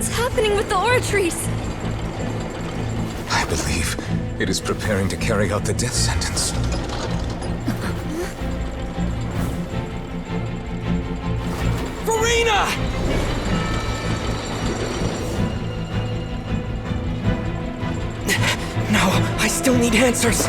What's happening with the Oratrice? I believe it is preparing to carry out the death sentence. Furina! No, I still need answers.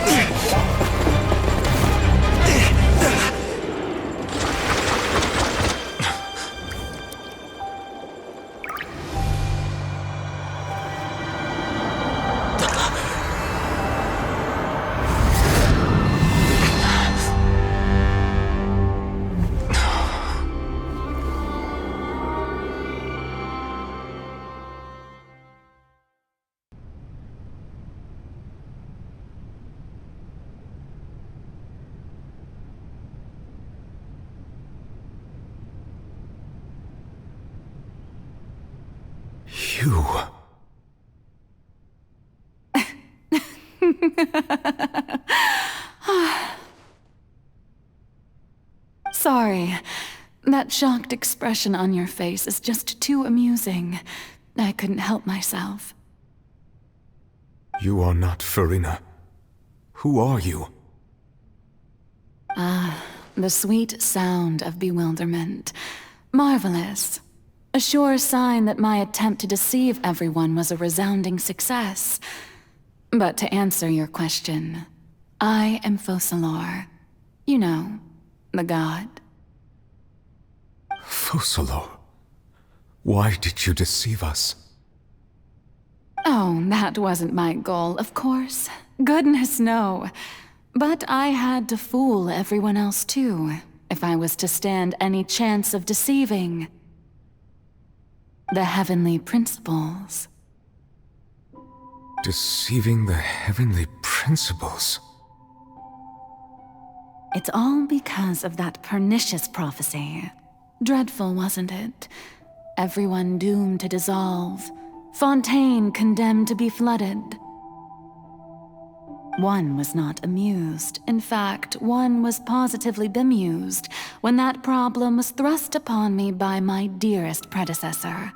You... Sorry. That shocked expression on your face is just too amusing. I couldn't help myself. You are not Furina. Who are you? The sweet sound of bewilderment. Marvelous. A sure sign that my attempt to deceive everyone was a resounding success. But to answer your question, I am Focalors. You know, the god. Focalors? Why did you deceive us? Oh, that wasn't my goal, of course. Goodness, no. But I had to fool everyone else too, if I was to stand any chance of deceiving the heavenly principles. Deceiving the heavenly principles? It's all because of that pernicious prophecy. Dreadful, wasn't it? Everyone doomed to dissolve. Fontaine condemned to be flooded. One was not amused. In fact, one was positively bemused when that problem was thrust upon me by my dearest predecessor.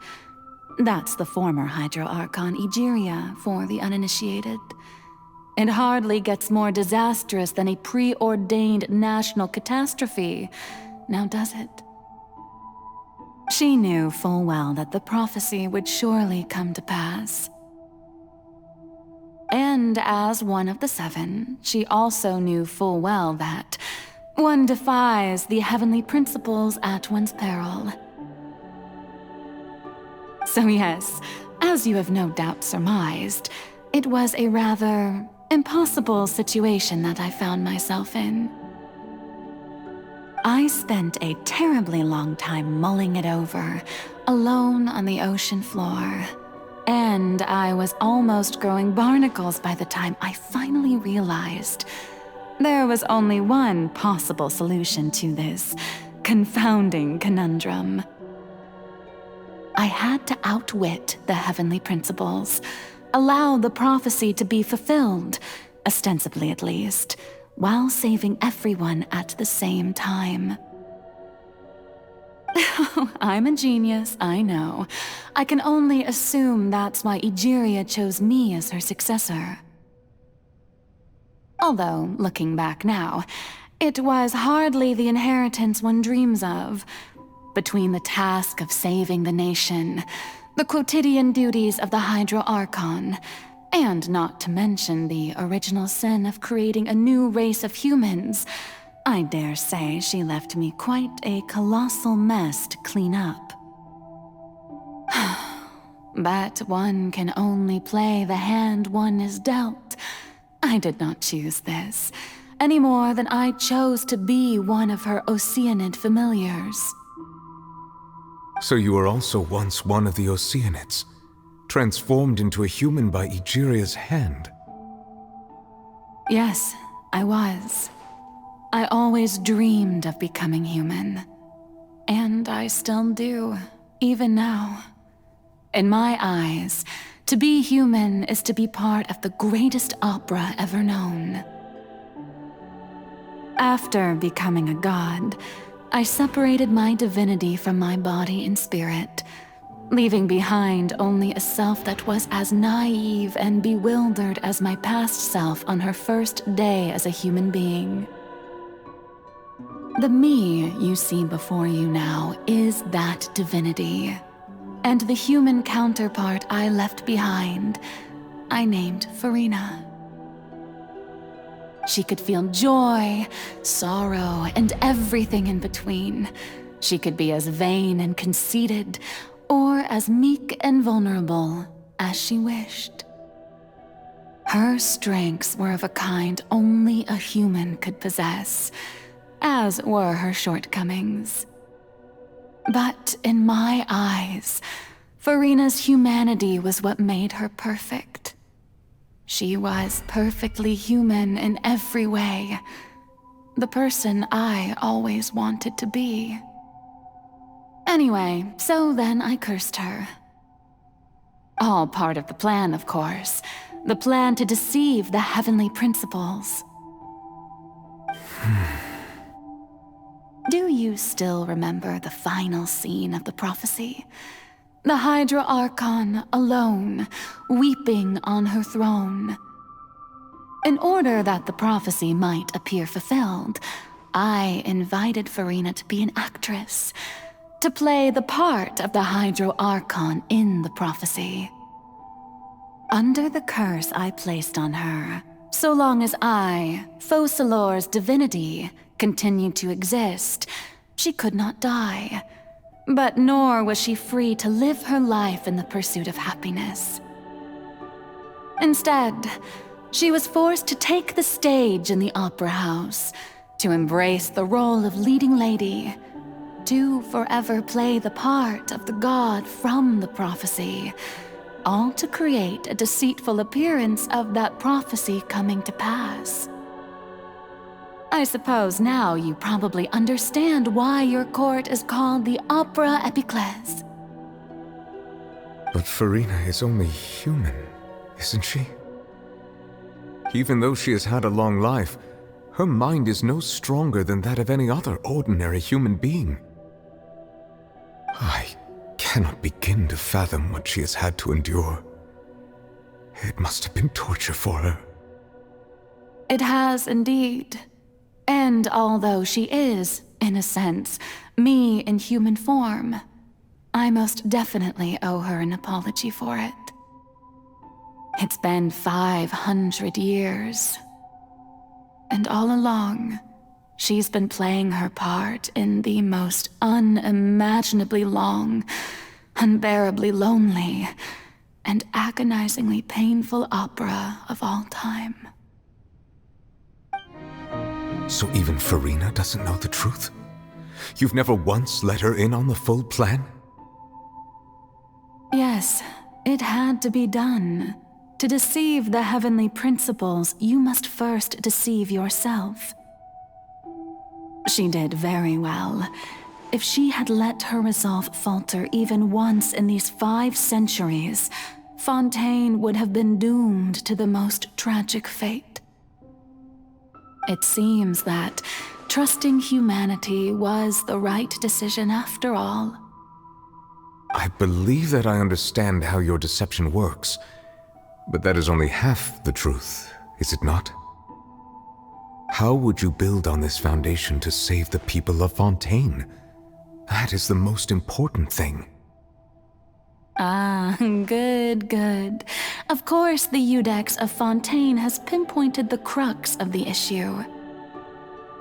That's the former Hydro Archon Egeria, for the uninitiated. It hardly gets more disastrous than a preordained national catastrophe, now does it? She knew full well that the prophecy would surely come to pass. And as one of the seven, she also knew full well that one defies the heavenly principles at one's peril. So yes, as you have no doubt surmised, it was a rather impossible situation that I found myself in. I spent a terribly long time mulling it over, alone on the ocean floor. And I was almost growing barnacles by the time I finally realized there was only one possible solution to this confounding conundrum. I had to outwit the heavenly principles, allow the prophecy to be fulfilled, ostensibly at least, while saving everyone at the same time. I'm a genius, I know. I can only assume that's why Egeria chose me as her successor. Although, looking back now, it was hardly the inheritance one dreams of. Between the task of saving the nation, the quotidian duties of the Hydro Archon, and not to mention the original sin of creating a new race of humans, I dare say she left me quite a colossal mess to clean up. But one can only play the hand one is dealt. I did not choose this, any more than I chose to be one of her Oceanid familiars. So you were also once one of the Oceanids, transformed into a human by Egeria's hand. Yes, I was. I always dreamed of becoming human. And I still do, even now. In my eyes, to be human is to be part of the greatest opera ever known. After becoming a god, I separated my divinity from my body and spirit, leaving behind only a self that was as naive and bewildered as my past self on her first day as a human being. The me you see before you now is that divinity, and the human counterpart I left behind, I named Furina. She could feel joy, sorrow, and everything in between. She could be as vain and conceited, or as meek and vulnerable as she wished. Her strengths were of a kind only a human could possess, as were her shortcomings. But in my eyes, Furina's humanity was what made her perfect. She was perfectly human in every way, the person I always wanted to be. Anyway, so then I cursed her. All part of the plan, of course. The plan to deceive the heavenly principles. Do you still remember the final scene of the prophecy? The Hydra Archon alone, weeping on her throne. In order that the prophecy might appear fulfilled, I invited Furina to be an actress, to play the part of the Hydro Archon in the prophecy. Under the curse I placed on her, so long as I, Focalors' divinity, continued to exist, she could not die. But nor was she free to live her life in the pursuit of happiness. Instead, she was forced to take the stage in the opera house, to embrace the role of leading lady, to forever play the part of the god from the prophecy, all to create a deceitful appearance of that prophecy coming to pass. I suppose now you probably understand why your court is called the Opera Epiclese. But Furina is only human, isn't she? Even though she has had a long life, her mind is no stronger than that of any other ordinary human being. I cannot begin to fathom what she has had to endure. It must have been torture for her. It has indeed. And although she is, in a sense, me in human form, I most definitely owe her an apology for it. It's been 500 years. And all along, she's been playing her part in the most unimaginably long, unbearably lonely, and agonizingly painful opera of all time. So even Furina doesn't know the truth? You've never once let her in on the full plan? Yes, it had to be done. To deceive the heavenly principles, you must first deceive yourself. She did very well. If she had let her resolve falter even once in these 5 centuries, Fontaine would have been doomed to the most tragic fate. It seems that trusting humanity was the right decision after all. I believe that I understand how your deception works, but that is only half the truth, is it not? How would you build on this foundation to save the people of Fontaine? That is the most important thing. Ah, good. Of course, the Iudex of Fontaine has pinpointed the crux of the issue.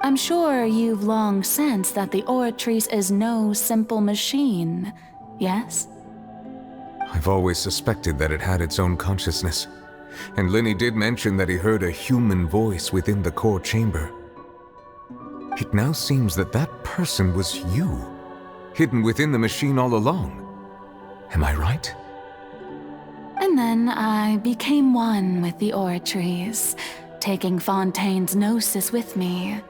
I'm sure you've long sensed that the Oratrice is no simple machine, yes? I've always suspected that it had its own consciousness, and Lenny did mention that he heard a human voice within the core chamber. It now seems that that person was you, hidden within the machine all along. Am I right? And then I became one with the Oratrice, taking Fontaine's gnosis with me.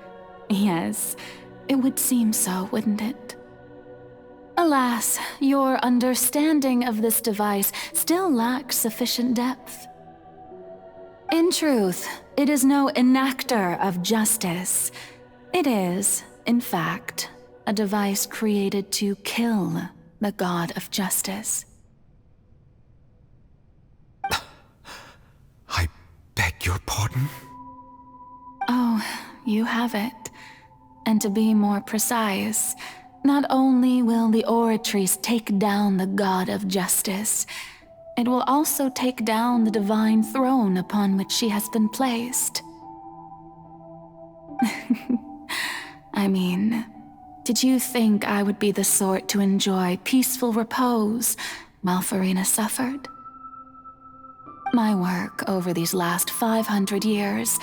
Yes, it would seem so, wouldn't it? Alas, your understanding of this device still lacks sufficient depth. In truth, it is no enactor of justice. It is, in fact, a device created to kill the god of justice. beg your pardon? Oh, you have it. And to be more precise, not only will the Oratrice take down the god of justice, it will also take down the divine throne upon which she has been placed. I mean, did you think I would be the sort to enjoy peaceful repose while Furina suffered? My work over these last 500 years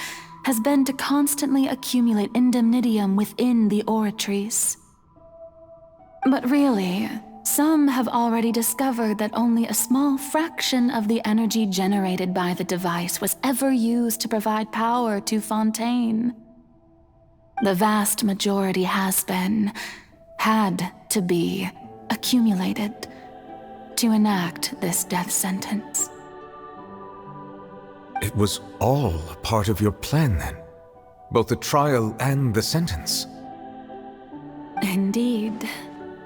has been to constantly accumulate indemnitium within the Oratrice. But really, some have already discovered that only a small fraction of the energy generated by the device was ever used to provide power to Fontaine. The vast majority had to be, accumulated to enact this death sentence. It was all a part of your plan then? Both the trial and the sentence? Indeed.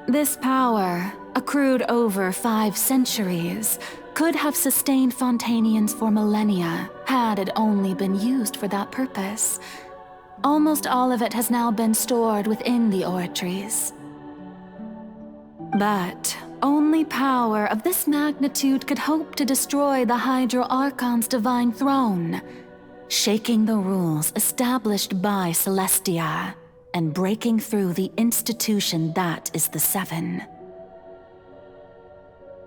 This power, accrued over 5 centuries, could have sustained Fontainians for millennia had it only been used for that purpose. Almost all of it has now been stored within the Oratrice. But only power of this magnitude could hope to destroy the Hydro Archon's divine throne, shaking the rules established by Celestia and breaking through the institution that is the Seven.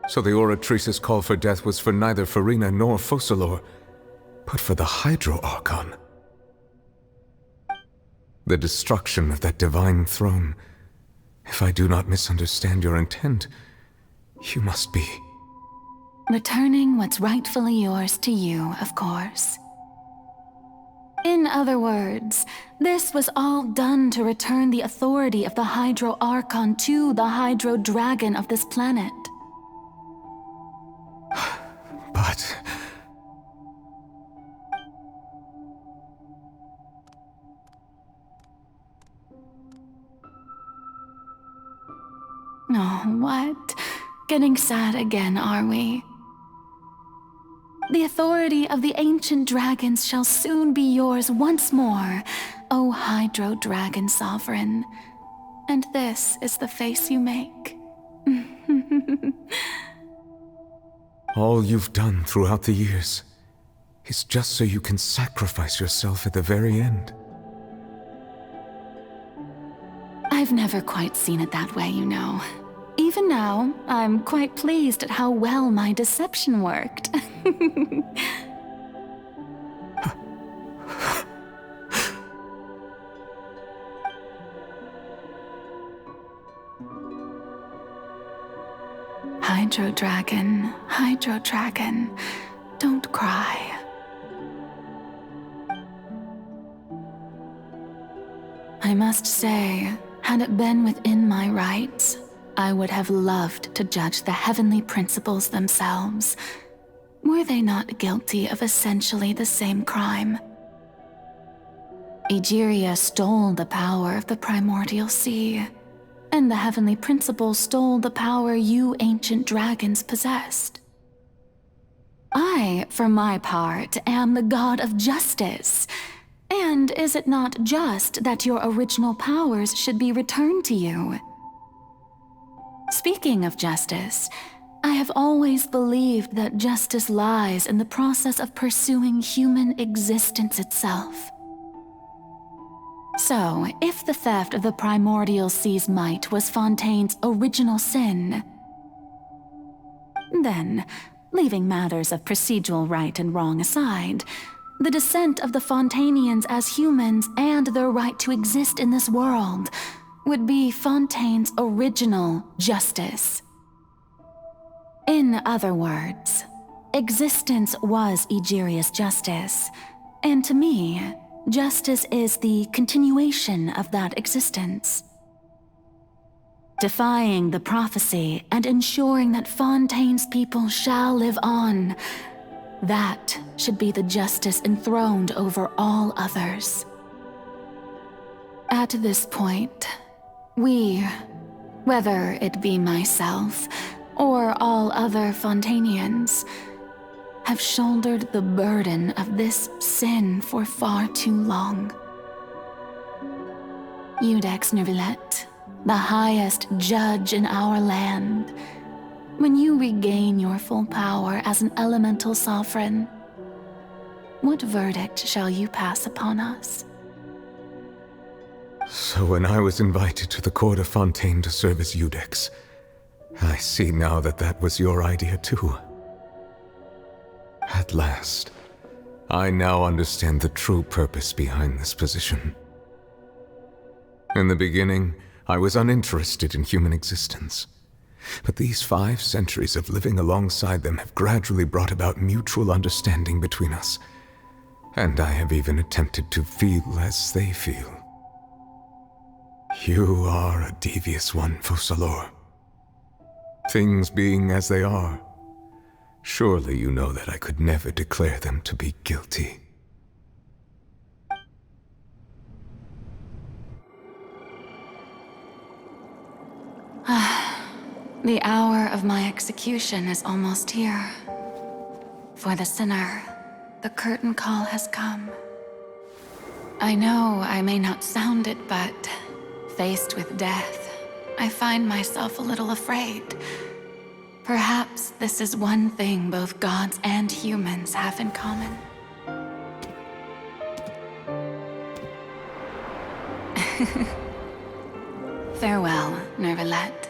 So the Oratrice's call for death was for neither Furina nor Focalors, but for the Hydro Archon. The destruction of that divine throne. If I do not misunderstand your intent, you must be... returning what's rightfully yours to you, of course. In other words, this was all done to return the authority of the Hydro Archon to the Hydro Dragon of this planet. But... Oh, what? Getting sad again, are we? The authority of the ancient dragons shall soon be yours once more, O Hydro Dragon Sovereign. And this is the face you make. all you've done throughout the years is just so you can sacrifice yourself at the very end. I've never quite seen it that way, you know. Even now, I'm quite pleased at how well my deception worked. Hydro Dragon, don't cry. I must say, had it been within my rights, I would have loved to judge the heavenly principles themselves. Were they not guilty of essentially the same crime? Egeria stole the power of the primordial sea, and the heavenly principles stole the power you ancient dragons possessed. I, for my part, am the god of justice. And is it not just that your original powers should be returned to you? Speaking of justice, I have always believed that justice lies in the process of pursuing human existence itself. So, if the theft of the primordial sea's might was Fontaine's original sin, then, leaving matters of procedural right and wrong aside, the descent of the Fontainians as humans and their right to exist in this world would be Fontaine's original justice. In other words, existence was Egeria's justice, and to me, justice is the continuation of that existence. Defying the prophecy and ensuring that Fontaine's people shall live on, that should be the justice enthroned over all others. At this point, we, whether it be myself or all other Fontainians, have shouldered the burden of this sin for far too long. Iudex Neuvillette, the highest judge in our land, when you regain your full power as an elemental sovereign, what verdict shall you pass upon us? So when I was invited to the court of Fontaine to serve as Iudex, I see now that that was your idea too. At last, I now understand the true purpose behind this position. In the beginning, I was uninterested in human existence. But these 5 centuries of living alongside them have gradually brought about mutual understanding between us. And I have even attempted to feel as they feel. You are a devious one, Focalors. Things being as they are, surely you know that I could never declare them to be guilty. The hour of my execution is almost here. For the sinner, the curtain call has come. I know I may not sound it, but faced with death, I find myself a little afraid. Perhaps this is one thing both gods and humans have in common. Farewell, Neuvillette.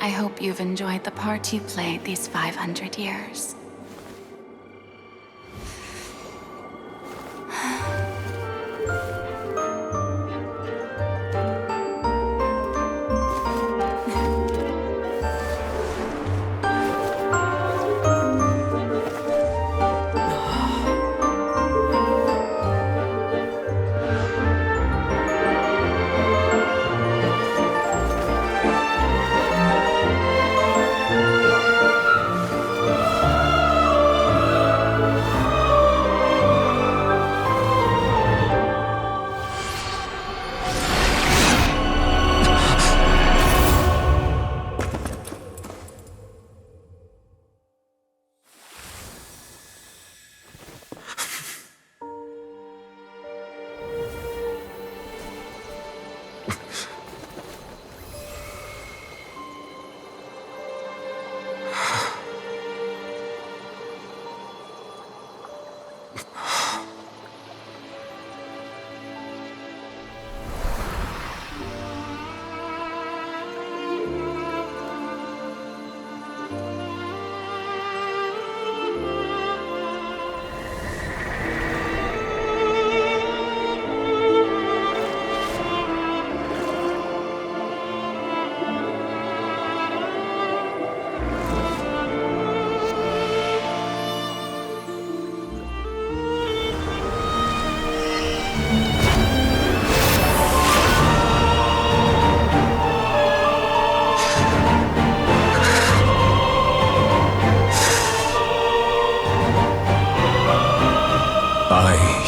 I hope you've enjoyed the part you played these 500 years.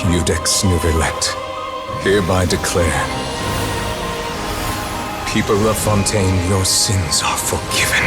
Iudex Neuvillette, hereby declare, people of Fontaine, your sins are forgiven.